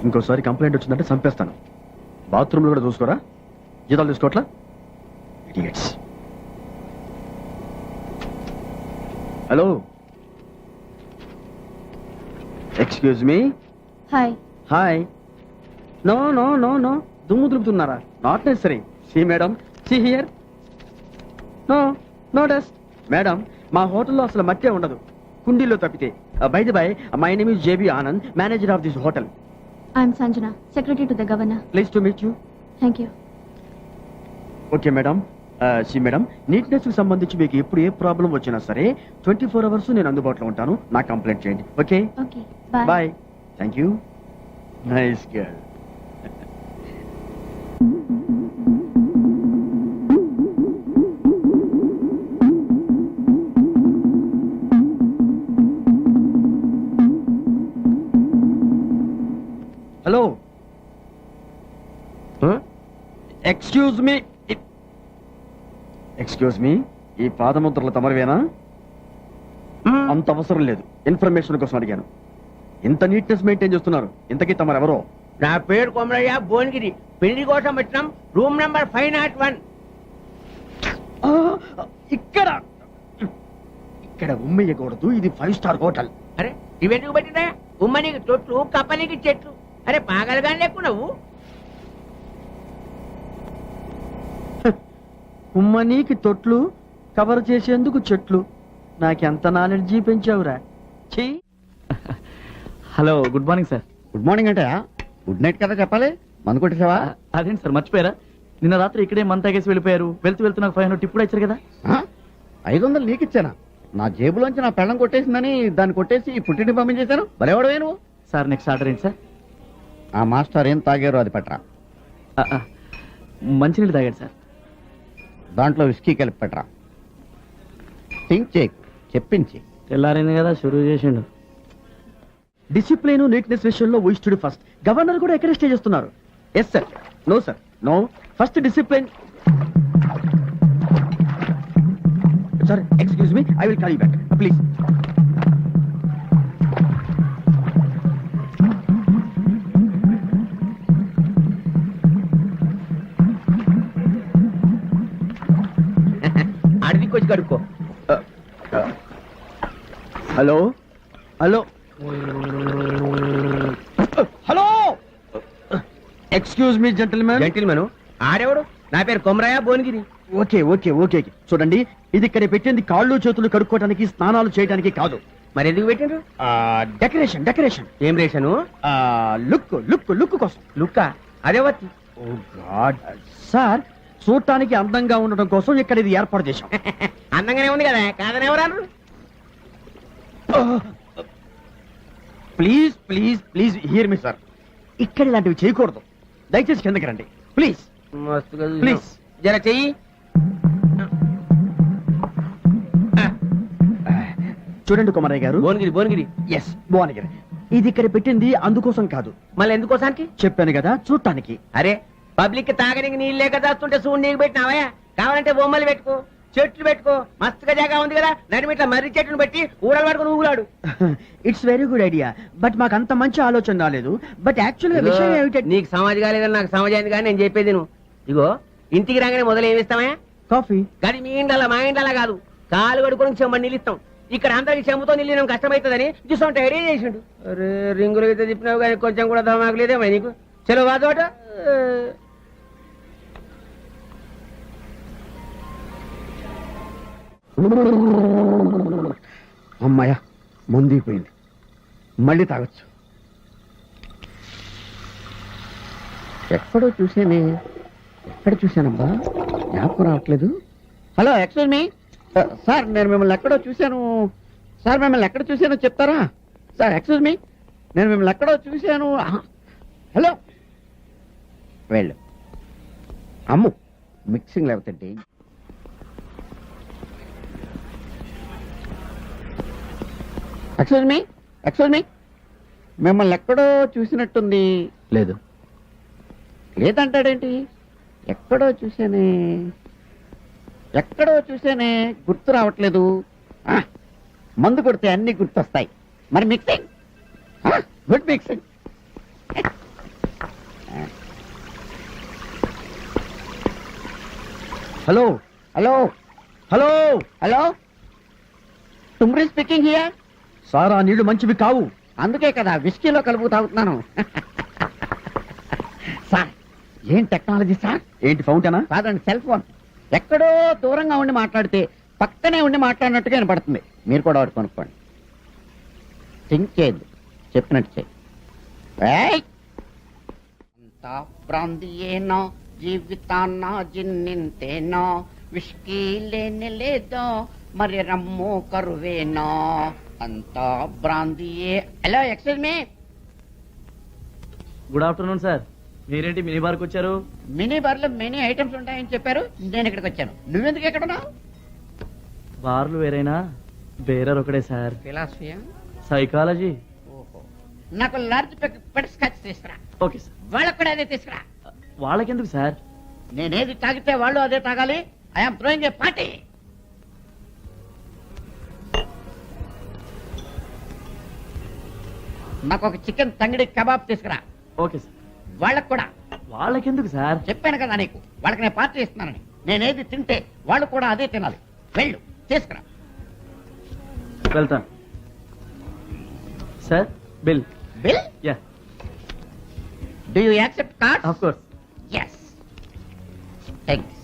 ఇంకోసారి కంప్లైంట్ వచ్చిందంటే చంపేస్తాను. బాత్రూంలో కూడా చూసుకోరా. జీతాలు తీసుకోవట్లా? Idiots. Hello, excuse me. Hi. Hi. No no no no, దుమ్ము దులుపుతున్నారా? Not necessary. See madam, see here. No no dust. Madam, మా హోటల్లో అసలు మట్టే ఉండదు, కుండీల్లో తప్పితే. By the by, my name is JB Anand, manager of this hotel. I'm Sanjana, secretary to the governor. Please to meet you. Thank you. Okay madam. See madam, neatness కి సంబంధించి మీకు ఎప్పుడు ఏ ప్రాబ్లం వచ్చినా సరే 24 hours నేను అందుబాటులో ఉంటాను. నా కంప్లైంట్ చేయండి. Okay okay, bye. Bye. Thank you. Nice girl. Hello, excuse me. Excuse me, ఈ పాదముద్రలు తమరివేనా? అంత అవసరం లేదు, ఇన్ఫర్మేషన్ కోసం అడిగాను. ఇంత నీట్నెస్ మెయింటైన్ చేస్తున్నారు, ఇంతకీ తమరెవరో? నా పేరు కొమరయ్య, భువనగిరి. పెళ్లి కోసం వచ్చినాం. Room number 501. ఇక్కడ ఇక్కడ ఉమ్మేయకూడదు, ఇది 5 star హోటల్. అరే ఇవెందుకు పెట్టినా? ఉమ్మనికి తొట్లు, కప్పనికి చెట్లు. అరే పాగలగానే ఎక్కువ నువ్వు. ఉమ్మనీకి తొట్లు, కవర్ చేసేందుకు చెట్లు. నాకెంత నాలెడ్జీ పెంచావురా. చెయ్యి. Hello, good morning sir. Good morning అంటే గుడ్ నైట్ కదా చెప్పాలి. మందు కొట్టేసావా? అదేంటి సార్, మర్చిపోయారా? నిన్న రాత్రి ఇక్కడే మంత తాగేసి వెళ్ళిపోయారు. వెళ్తూ నాకు 500 టిప్ కూడా ఇచ్చారు కదా. 500 నీకు ఇచ్చానా? నా జేబులోంచి నా పెళ్ళం కొట్టేసిందని దాన్ని కొట్టేసి పుట్టింటి పంపించేశాను. బలేవాడవే నువ్వు. సార్ నెక్స్ట్ ఆర్డర్ ఏంటి సార్? ఆ మాస్టర్ ఏం తాగారో అది పట్రా. మంచినీళ్ళు తాగాడు సార్. దాంట్లో విస్కీ కలిపి పెట్టరా. థింక్ చేయి, చెప్పించి. తెల్లారైంది కదా, షురూ చేసిండు. డిసిప్లిన్, నీట్నెస్ విషయంలో వీ స్టడీ ఫస్ట్. గవర్నర్ కూడా ఎక్కడ స్టే చేస్తున్నారు. Yes sir. No sir, no. First discipline. Sir excuse me, I will call you back please. అడిగి వచ్చి కడుక్కో. Hello hello hello, excuse me gentlemen. Gentlemen ఆడేవాడు? నా పేరు Komarayya, Bhuvanagiri. Okay okay okay, చూడండి, ఇది ఇక్కడ పెట్టింది కాళ్ళు చేతులు కడుక్కోవడానికి, స్నానాలు చేయడానికి కాదు. మరి ఎందుకు పెట్టిండ్రు? Decoration decoration. ఏం రేషను? లుక్ లుక్ లుక్ కోసం. లుక్క అదే వచ్చి. ఓ గాడ్ సార్, చూడటానికి అందంగా ఉండడం కోసం ఇక్కడ ఇది ఏర్పాటు చేశాం. అందంగానే ఉంది కదా, కాదని ఎవరన్నారు? Please please please here me sir, ఇక్కడ ఇలాంటివి చేయకూడదు. దయచేసి కిందకి రండి ప్లీజ్. మస్తుగా ప్లీజ్ జర చెయ్యి. చూడండి కుమారయ్య గారు. భువనగిరి భువనగిరి. ఎస్, భువనగిరి. ఇది ఇక్కడ పెట్టింది అందుకోసం కాదు. మళ్ళీ ఎందుకోసానికి? చెప్పాను కదా, చూడటానికి. అరే పబ్లిక్ తాగడానికి నీళ్ళు లేక దాస్తుంటే చూడు నీకు పెట్టినావా? కావాలంటే బొమ్మలు పెట్టుకో, చెట్లు పెట్టుకో, మస్తుగా జాగా ఉంది కదా. నడిమిట్ల మర్రి చెట్టును పెట్టి ఊడలు పట్టుకుని ఊగులాడు. It's very good idea, but మాకు అంత మంచి ఆలోచన రాలేదు. బట్ యాక్చువల్గా విషయం ఏమిటంటే, నీకు సమాజ్ కాలేదని నాకు సమాజ్ అయింది కానీ నేను చెప్పేది నువ్వు. ఇగో ఇంటికి రాగానే మొదలు ఏమిస్తావా? కాఫీ. కానీ మీ ఇండలా మా ఇండలా కాదు, కాలు కడుకొని చెమ్మని నిలుస్తాం. ఇక్కడ అందరికి చెమ్మతో నిలియడం కష్టమవుతుందని చూసుకుంటే ఐడియా చేసిండు. అరే రింగులు అయితే తిప్పినావు కానీ కొంచెం కూడా దమాకు లేదేమో నీకు. చలో వాదోట. అమ్మాయ ముందిపోయింది, మళ్ళీ తాగొచ్చు. ఎక్కడో చూసానే, ఎక్కడ చూశానబ్బా, జ్ఞాపకం రావట్లేదు. హలో ఎక్స్క్యూజ్ మీ సార్, నేను మిమ్మల్ని ఎక్కడో చూశాను సార్. మిమ్మల్ని ఎక్కడ చూశానో చెప్తారా సార్? ఎక్స్క్యూజ్ మీ, నేను మిమ్మల్ని ఎక్కడో చూశాను. హలో, వెళ్ళు. అమ్ము మిక్సింగ్ లేకపోతే. ఎక్స్క్యూజ్ మీ, మిమ్మల్ని ఎక్కడో చూసినట్టుంది. లేదు. లేదంటాడేంటి? ఎక్కడో చూసానే, గుర్తు రావట్లేదు. మందు కొడితే అన్ని గుర్తొస్తాయి. మరి mixing, good mixing. Hello hello hello hello Thumri speaking here. Sir ఆ నీళ్లు మంచివి కావు. అందుకే కదా విస్కీలో కలుపు తాగుతున్నాను. సార్ ఏం టెక్నాలజీ సార్. ఏంటి ఫౌంటైనా? కాదండి, సెల్ ఫోన్. ఎక్కడో దూరంగా ఉండి మాట్లాడితే పక్కనే ఉండి మాట్లాడినట్టుగా వినపడుతుంది. మీరు కూడా ఒకటి కొనుక్కోండి. థింక్ చేయద్దు, చెప్పినట్టు చేయి. అంతా ప్రాంతీయేనో జీవితాన్న జిన్నింతేనో విష్కీ లేని లేదో మరి రమ్ము కరువేనో అంతా బ్రాందియే. Hello, excuse me. Good afternoon sir. మీరేంటి మినీ బార్కి వచ్చారు? మినీ బార్లో మెనీ ఐటమ్స్ ఉంటాయని చెప్పారు, నేను ఇక్కడికి వచ్చాను. నువ్వెందుకు ఎక్కడ ఉన్నావు? బార్లు వేరైనా బేరర్ ఒకటే సార్. ఫిలాసఫియా? సైకాలజీ. ఓహో, నాకు లార్జ్ పెట్ స్కాచ్ తీసుకురా. Okay sir. వాళ్ళకు కూడా అదే తీసుకురా. వాళ్ళకెందుకు సార్? నేనేది తాగితే వాళ్ళు అదే తాగాలి. I'm throwing a party. నాకు ఒక చికెన్ తంగిడి కబాబ్ తీసుకురా. Okay sir. వాళ్ళకు కూడా. వాళ్ళకెందుకు సార్? చెప్పాను కదా నీకు, వాళ్ళకి నేను పార్టీ ఇస్తున్నానని. నేనేది తింటే వాళ్ళు కూడా అదే తినాలి. వెళ్ళు, తీసుకురా. వెళ్తాను sir. Bill. Bill? Yeah, do you accept card? Of course. Yes, thanks.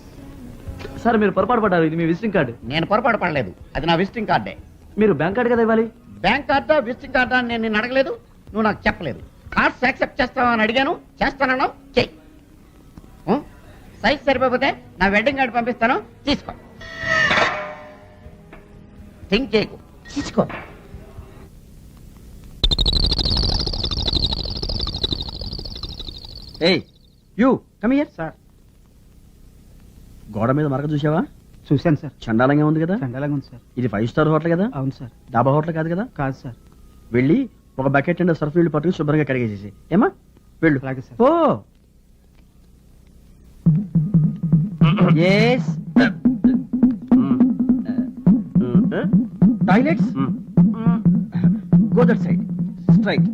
Sir మీరు పొరపాటు పడ్డారు. ఇది మీ విజిటింగ్ కార్డు. నేను పొరపాటు పడలేదు, అది నా విజిటింగ్ కార్డే. మీరు బ్యాంక్ కార్డు కదా ఇవ్వాలి. బ్యాంక్ కార్డా విజిటింగ్ కార్డా అని నేను నిన్ను అడగలేదు, నువ్వు నాకు చెప్పలేదు. కార్డ్స్ యాక్సెప్ట్ చేస్తావా అని అడిగాను, చేస్తానన్నావు, చెయ్యి. సైజ్ సరిపోతే నా వెడ్డింగ్ కార్డు పంపిస్తాను, తీసుకో. థింక్ చేయకు, తీసుకో. ఏయ్ యూ కమ్ హియర్ సార్. గోడ మీద మరక చూసావా? చూశాను సార్. చండాలంగా ఉంది కదా. చండాలంగా ఉంది సార్. ఇది 5 స్టార్ హోటల్ కదా? అవును సార్. డాబా హోటల్ కాదు కదా? కాదు సార్. వెళ్ళి ఒక బకెట్ అండ్ సర్ఫ్ నీళ్ళు పట్టుకుని శుభ్రంగా కడిగేసేసి ఏమా వెళ్ళు. అలాగే sir. Oh yes toilets go that side straight.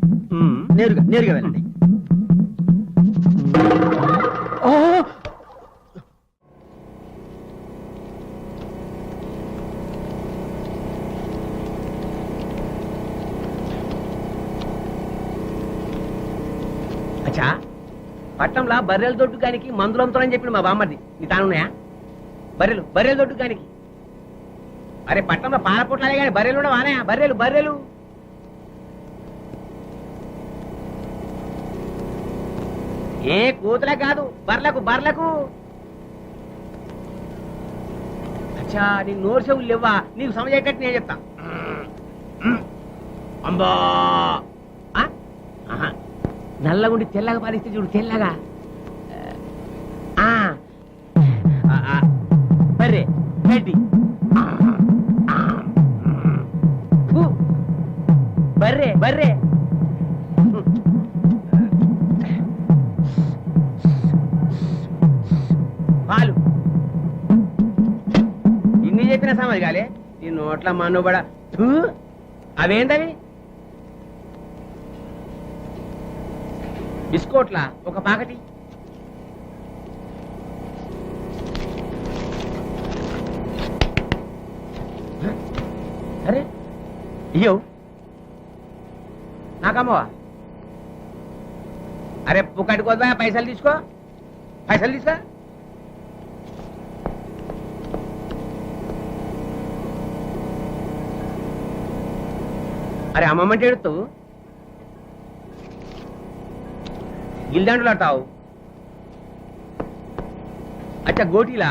నేరుగా నేరుగా వెళ్ళండి. ఓ అచ్చా, పట్టంలా బర్రెల దొడ్డు కానికి మందులు అమ్ముతానని చెప్పి మా బామ్మది నీ తానున్నాయా? బర్రెల దొడ్డు కానికి. అరే పట్టంలో పాల పొట్లాలే కానీ బర్రెలు కూడా వానాయా? బర్రెలు ఏ కూతులే కాదు, బర్లకు. అచ్చా, నీ నోరు చెవులు లేవా? నీకు సమజేటట్టు నేను చెప్తా. అంబా నల్లగుండి తెల్లగా పాలిస్తే చూడు, తెల్లగా. బర్రె గడ్డి. బర్రె పాలు. ఇన్ని చెప్పిన సమజ్ కాలే ఈ నోట్ల మనుబడ. అవేంటవి? బిస్కోట్లా ఒక పాకటి. అరే ఇయ్యో నాకమ్మవా? అరే పుక్కటి కోదా, పైసలు తీసుకో. అరే అమ్మమ్మంటే ఎడుతావు, గిల్దండులు అంటావు. అచ్చా గోటీలా?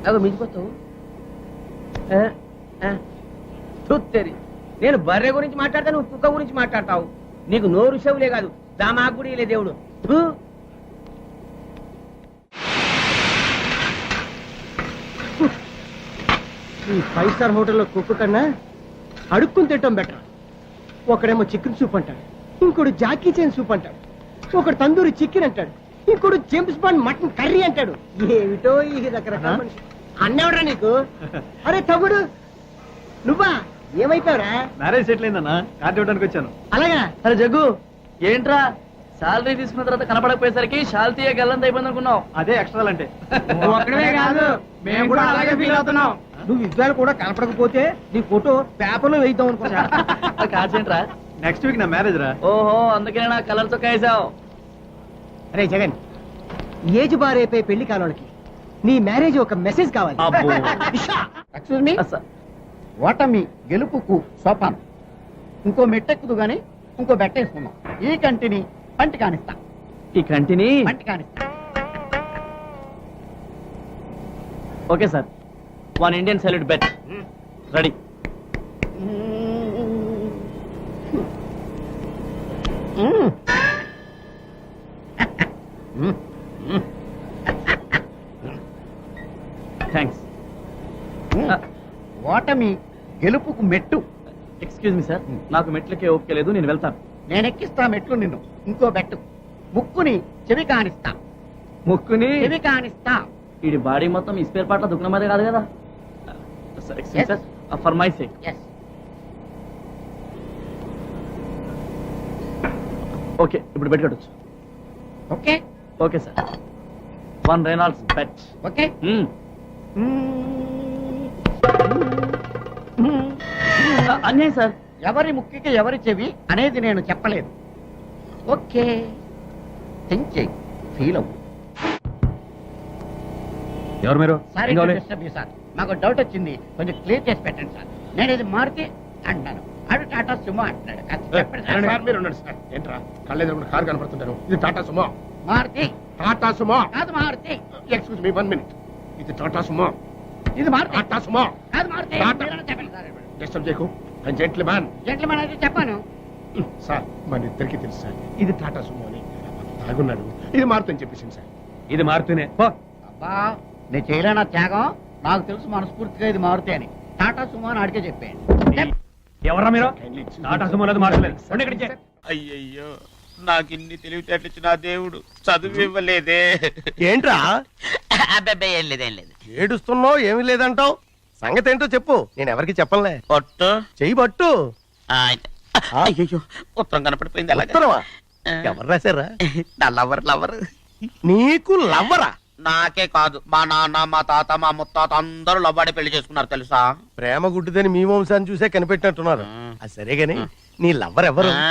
అగో మించిపోతావు. చూత్తేరి, నేను బర్రె గురించి మాట్లాడతా, నువ్వు కుక్క గురించి మాట్లాడతావు. నీకు నోరు చెవులే కాదు, దామాకు కూడా ఇలే దేవుడు. ఈ 5 స్టార్ హోటల్లో కుక్క కన్నా అడుక్కుని తింటాం బెటర్. ఒకడేమో చికెన్ సూప్ అంటాడు, ఇంకోడు జాకీ చైన్ సూప్ అంటాడు, ఒకడు తందూరి చికెన్ అంటాడు, ఇంకోడు జేమ్స్ బాండ్ మటన్ కర్రీ అంటాడు. ఏమిటో ఈ రకరకాల మనిషి. అన్నవరా నీకు? అరే తమ్ముడు, నువ్వా? ఏమైపోయావురా? మ్యారేజ్ సెటిల్ అయిందన్నా, కార్డు ఇవ్వడానికి వచ్చాను. అలాగా? అరే జగ్గు, ఏంట్రా శాలరీ తీసుకున్న తర్వాత కనపడకపోయేసరికి శాలతీయ గల్లంత అయిపోయింది అనుకున్నావు. అదే ఎక్స్ట్రా అంటే. ఒక్కడే కాదు మేము కూడా అలాగే ఫీల్ అవుతున్నాం. నువ్వు విజయాలు కూడా కనపడకపోతే నీ ఫోటో పేపర్లో వేద్దాం అనుకున్నా. కాసేంట్రా? నెక్స్ట్ వీక్ నా మ్యారేజ్ రా. ఓహో, అందుకే నా కలర్ చొక్కా వేసావు. అరే జగన్, ఏజ్ బారైపోయి పెళ్లి కాలోళ్ళకి నీ మ్యారేజ్ ఒక మెసేజ్ కావాలి. ఎక్స్క్యూజ్ మీ, ఓటమి గెలుపుకు సోపానం. ఇంకో మెట్టెక్కుదు గాని ఇంకో బెట్టేసుకుందాం. ఈ కంటిని పంటి కానిస్తా, ఈ కంటిని. పంటి కానిస్తా. Okay sir, 1 Indian salute bet ready. Thanks. ఓటమి గెలుపుకు మెట్టు. ఎక్స్క్యూజ్ మీ సార్, నాకు మెట్లకే ఓపిక లేదు, నేను వెళ్తాను. నేనెక్కిస్తా మెట్లు నిన్ను. ఇంకో బెట్టు. ముక్కుని చెవి కానిస్తా, ముక్కుని. చెవి కానిస్తా. వీడి బాడీ మొత్తం ఈ స్పేర్ పార్ట్ల దుకాణం మీద కాదు కదా. Excuse sir, for my sake. Yes. Okay, ఇప్పుడు బెట్ కట్టొచ్చు. Okay okay sir, 1 Reynolds bet. Okay. అన్యాయం సార్. ఎవరి ముక్కుకి ఎవరి చెవి అనేది నేను చెప్పలేదు. ఓకే, థింక్ చెయ్యి, ఫీల్ అవ్వు. ఎవరు మీరు? Sorry to disturb you sir, మాకు డౌట్ వచ్చింది, కొంచెం క్లియర్ చేసి పెట్టండి సార్. నేను ఇది మారుతి అంటాను, అడు టాటా సుమో అంటున్నాడు. కాస్త చెప్పండి సార్. సార్ మీరు ఉండండి సార్. ఏంట్రా కళ్ళెదురు కారు కనపడుతుంటారు. ఇది టాటా సుమో. మారుతి టాటా సుమో. కాదు మారుతి. Excuse me 1 minute. ఇది టాటా సుమో. ఇది మారుతి టాటా సుమో. కాదు మారుతి. టాటా. మీరైనా చెప్పండి సార్. డిస్టర్బ్ చేయకు. జెంట్లమ్యాన్. జెంట్లమెన్ అయితే చెప్పాను. సార్ మన ఇద్దరికి తెలుసు సార్, ఇది టాటా సుమో అని. తాగున్నాడు. ఇది మారుతుందని చెప్పేసింది సార్. ఇది మారుతూనే. అబ్బా, నేను చేయలేనా త్యాగం? నాకు తెలుసు మనస్ఫూర్తిగా ఇది మారుతి అని. టాటా సుమో అని అడిగే చెప్పాను. ఎవరా మీరు? Kindly excuse me. Tata Sumo లేదు, మారలేదు. ఉండి ఇక్కడికి. అయ్యయ్యో, నాకిన్ని తెలివితేటలు నా దేవుడు చదువు ఇవ్వలేదే. ఏంట్రా అబ్బాయి ఏం లేదు, ఏం లేదు. ఏడుస్తున్నావు? ఏమీ లేదంటావు. సంగతి ఏంటో చెప్పు, నేను ఎవరికి చెప్పనులే. పొట్టు చెయ్యి పట్టు. అయ్యో, ఉత్తరం కనపడిపోయింది. అలాగే ఉత్తరమా? ఎవరు రాశారా? నా లవర్ లవర్. నీకు లవ్వరా? నాకే కాదు, మా నాన్న, మా తాత, మా ముత్తాత అందరూ లవ్వాడి పెళ్లి చేసుకున్నారు తెలుసా. ప్రేమ గుడ్డిదని మీ వంశాన్ని చూసే కనిపెట్టినట్టున్నారు. అది సరే గాని నీ లవ్వర్ ఎవరు? ఆ?